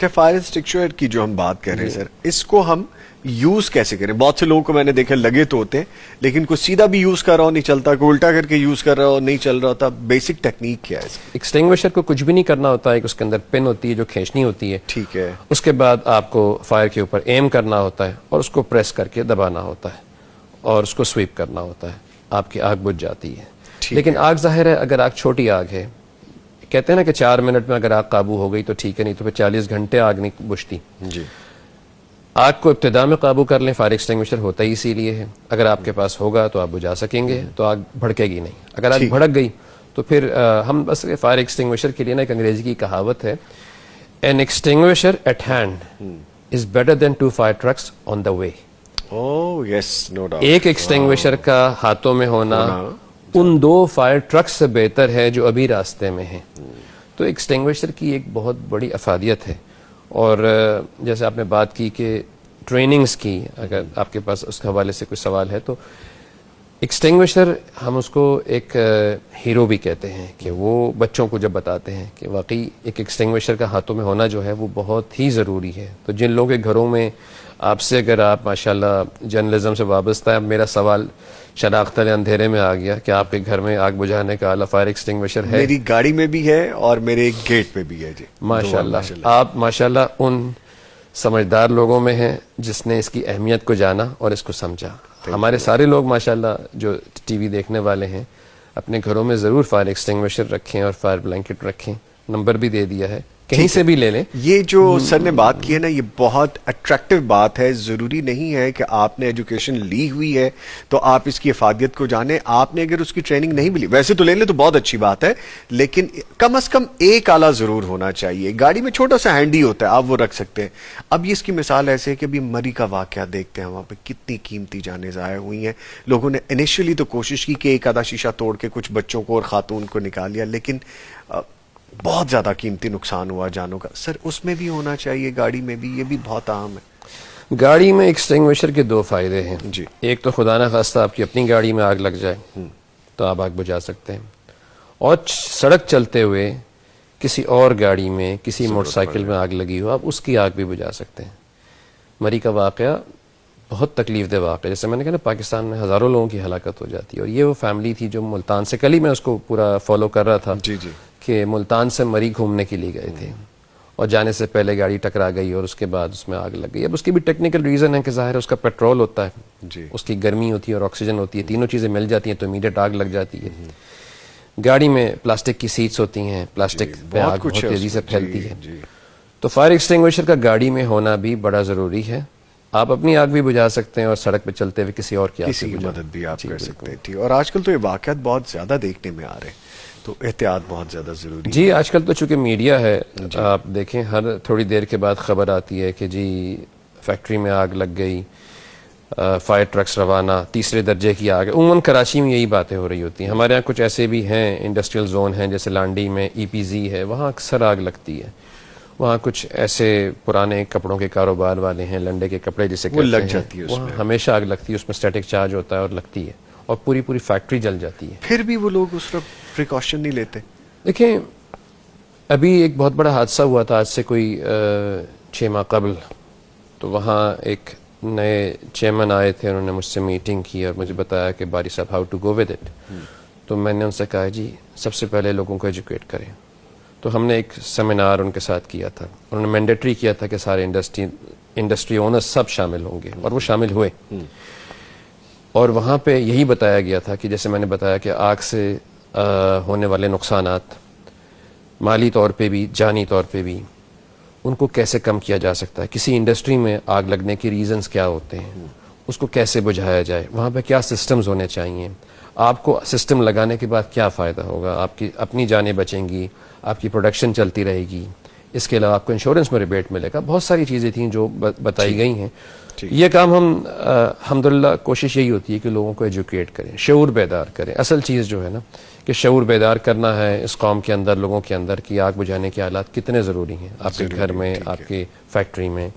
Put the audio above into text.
اچھا fire extinguisher کی جو ہم بات کر رہے ہیں سر، اس کو ہم یوز کیسے کریں؟ بہت سے لوگوں کو میں نے دیکھا لگے تو ہوتے ہیں، لیکن کوئی سیدھا بھی یوز کر رہا ہو نہیں چلتا، کوئی الٹا کر کے یوز کر رہا ہو نہیں چل رہا ہوتا. بیسک ٹیکنیک کیا ہے اس کی؟ ایکسٹنگوشر کو کچھ بھی نہیں کرنا ہوتا ہے، اس کے اندر پن ہوتی ہے جو کھینچنی ہوتی ہے. ٹھیک ہے. اس کے بعد آپ کو فائر کے اوپر ایم کرنا ہوتا ہے اور اس کو پریس کر کے دبانا ہوتا ہے اور اس کو سویپ کرنا ہوتا ہے، آپ کی آگ بجھ جاتی ہے. لیکن آگ ظاہر ہے اگر آگ چھوٹی آگ ہے، کہتے ہیں نا کہ 4 منٹ میں اگر آگ قابو ہو گئی تو ٹھیک ہے، نہیں تو پھر 40 گھنٹے آگ نہیں بجھتی. جی. آگ کو ابتدا میں قابو کر لیں. فائر ایکسٹنگوشر ہوتا ہی اسی لیے ہے، اگر آپ کے پاس ہوگا تو آپ بجھا سکیں گے، تو آگ بھڑکے گی نہیں. اگر آگ بھڑک گئی تو پھر ہم بس فائر ایکسٹنگوشر کے لیے نا ایک انگریزی کی کہاوت ہے، an extinguisher at hand is better than 2 fire trucks on the way. Oh yes, no doubt. ایک ایکسٹنگوشر کا ہاتھوں میں ہونا ان 2 فائر ٹرک سے بہتر ہے جو ابھی راستے میں ہیں. تو ایکسٹنگوشر کی ایک بہت بڑی افادیت ہے. اور جیسے آپ نے بات کی کہ ٹریننگز کی، اگر آپ کے پاس اس کے حوالے سے کوئی سوال ہے تو ایکسٹنگوشر ہم اس کو ایک ہیرو بھی کہتے ہیں کہ وہ بچوں کو جب بتاتے ہیں کہ واقعی ایک ایکسٹنگوشر کا ہاتھوں میں ہونا جو ہے وہ بہت ہی ضروری ہے. تو جن لوگوں کے گھروں میں آپ سے، اگر آپ ماشاءاللہ جرنلزم سے وابستہ ہے، میرا سوال شناخت اندھیرے میں آ گیا کہ آپ کے گھر میں آگ بجھانے کا اعلیٰ فائر ایکسٹنگوشر ہے؟ میری گاڑی میں بھی ہے اور میرے گیٹ پہ بھی ہے. جی ماشاءاللہ. آپ ماشاءاللہ ان سمجھدار لوگوں میں ہیں جس نے اس کی اہمیت کو جانا اور اس کو سمجھا. ہمارے سارے لوگ ماشاءاللہ جو ٹی وی دیکھنے والے ہیں اپنے گھروں میں ضرور فائر ایکسٹنگوشر رکھیں اور فائر بلینکٹ رکھیں. نمبر بھی دے دیا ہے، کہیں سے بھی لے لیں. یہ جو سر نے بات کی ہے نا، یہ بہت اٹریکٹیو بات ہے. ضروری نہیں ہے کہ آپ نے ایجوکیشن لی ہوئی ہے تو آپ اس کی افادیت کو جانیں. آپ نے اگر اس کی ٹریننگ نہیں بھی لی، ویسے تو لے لیں تو بہت اچھی بات ہے، لیکن کم از کم ایک آلہ ضرور ہونا چاہیے. گاڑی میں چھوٹا سا ہینڈی ہوتا ہے، آپ وہ رکھ سکتے ہیں. اب یہ اس کی مثال ایسے ہے کہ ابھی مری کا واقعہ دیکھتے ہیں، وہاں پہ کتنی قیمتی جانیں ضائع ہوئی ہیں. لوگوں نے انیشلی تو کوشش کی کہ ایک آدھا شیشہ توڑ کے کچھ بچوں کو اور خاتون کو نکال لیا، لیکن بہت زیادہ قیمتی نقصان ہوا جانوں کا. سر اس میں بھی ہونا چاہیے، گاڑی میں بھی، یہ بھی بہت عام ہے. گاڑی میں ایکسٹنگوشر کے 2 فائدے ہیں. جی. ایک تو خدا نہ خواستہ آپ کی اپنی گاڑی میں آگ لگ جائے تو آپ آگ بجھا سکتے ہیں، اور سڑک چلتے ہوئے کسی اور گاڑی میں، کسی موٹر سائیکل میں آگ لگی ہو، آپ اس کی آگ بھی بجھا سکتے ہیں. مری کا واقعہ بہت تکلیف دہ واقعہ، جیسے میں نے کہا نا پاکستان میں ہزاروں لوگوں کی ہلاکت ہو جاتی ہے. اور یہ وہ فیملی تھی جو ملتان سے، کل ہی میں اس کو پورا فالو کر رہا تھا. جی جی. کہ ملتان سے مری گھومنے کے لیے گئے تھے اور جانے سے پہلے گاڑی ٹکرا گئی اور اس کے بعد اس میں آگ لگ گئی. اب اس کی بھی ٹیکنیکل ریزن ہے کہ ظاہر ہے اس کا پیٹرول ہوتا ہے، جی. اس کی گرمی ہوتی ہے اور آکسیجن ہوتی ہے، تینوں چیزیں مل جاتی ہیں تو امیڈیٹ آگ لگ جاتی ہے. گاڑی میں پلاسٹک کی سیٹس ہوتی ہیں، پلاسٹک پہ آگ بہت تیزی سے پھیلتی ہے. تو فائر ایکسٹنگوشر کا گاڑی میں ہونا بھی بڑا ضروری ہے. آپ اپنی آگ بھی بجھا سکتے ہیں اور سڑک پہ چلتے ہوئے کسی اور کی مدد بھی آپ کر سکتے ہیں. اور آج کل تو یہ واقعات بہت زیادہ دیکھنے میں آ رہے ہیں، تو احتیاط بہت زیادہ ضروری ہے. جی آج کل تو چونکہ میڈیا ہے، آپ دیکھیں ہر تھوڑی دیر کے بعد خبر آتی ہے کہ جی فیکٹری میں آگ لگ گئی، فائر ٹرکس روانہ، 3 درجے کی آگ. عموماً کراچی میں یہی باتیں ہو رہی ہوتی ہیں. ہمارے یہاں کچھ ایسے بھی ہیں انڈسٹریل زون ہیں، جیسے لانڈی میں EPZ ہے، وہاں اکثر آگ لگتی ہے. وہاں کچھ ایسے پرانے کپڑوں کے کاروبار والے ہیں، لنڈے کے کپڑے جسے کہتے ہیں، لگ جاتی ہے، وہاں ہمیشہ آگ لگتی ہے. اس میں اسٹیٹک چارج ہوتا ہے اور لگتی ہے اور پوری فیکٹری جل جاتی ہے. پھر بھی وہ لوگ اس وقت پریکاشن نہیں لیتے. دیکھیں ابھی ایک بہت بڑا حادثہ ہوا تھا آج سے کوئی 6 ماہ قبل. تو وہاں ایک نئے چیئرمین آئے تھے، انہوں نے مجھ سے میٹنگ کی اور مجھے بتایا کہ Bari Sahab how to go with it. تو میں نے ان سے کہا جی سب سے پہلے لوگوں کو ایجوکیٹ کریں. تو ہم نے ایک سیمینار ان کے ساتھ کیا تھا. انہوں نے مینڈیٹری کیا تھا کہ سارے انڈسٹری اونرز سب شامل ہوں گے، اور وہ شامل ہوئے. اور وہاں پہ یہی بتایا گیا تھا کہ جیسے میں نے بتایا کہ آگ سے ہونے والے نقصانات مالی طور پہ بھی، جانی طور پہ بھی، ان کو کیسے کم کیا جا سکتا ہے. کسی انڈسٹری میں آگ لگنے کے ریزنز کیا ہوتے ہیں، اس کو کیسے بجھایا جائے، وہاں پہ کیا سسٹمز ہونے چاہیے، آپ کو سسٹم لگانے کے بعد کیا فائدہ ہوگا، آپ کی اپنی جانیں بچیں گی، آپ کی پروڈکشن چلتی رہے گی، اس کے علاوہ آپ کو انشورنس میں ریبیٹ ملے گا. بہت ساری چیزیں تھیں جو بتائی گئی ہیں. یہ کام ہم الحمدللہ کوشش یہی ہوتی ہے کہ لوگوں کو ایجوکیٹ کریں، شعور بیدار کریں. اصل چیز جو ہے نا کہ شعور بیدار کرنا ہے اس قوم کے اندر، لوگوں کے اندر، کہ آگ بجھانے کے آلات کتنے ضروری ہیں آپ کے گھر میں، آپ کے فیکٹری میں.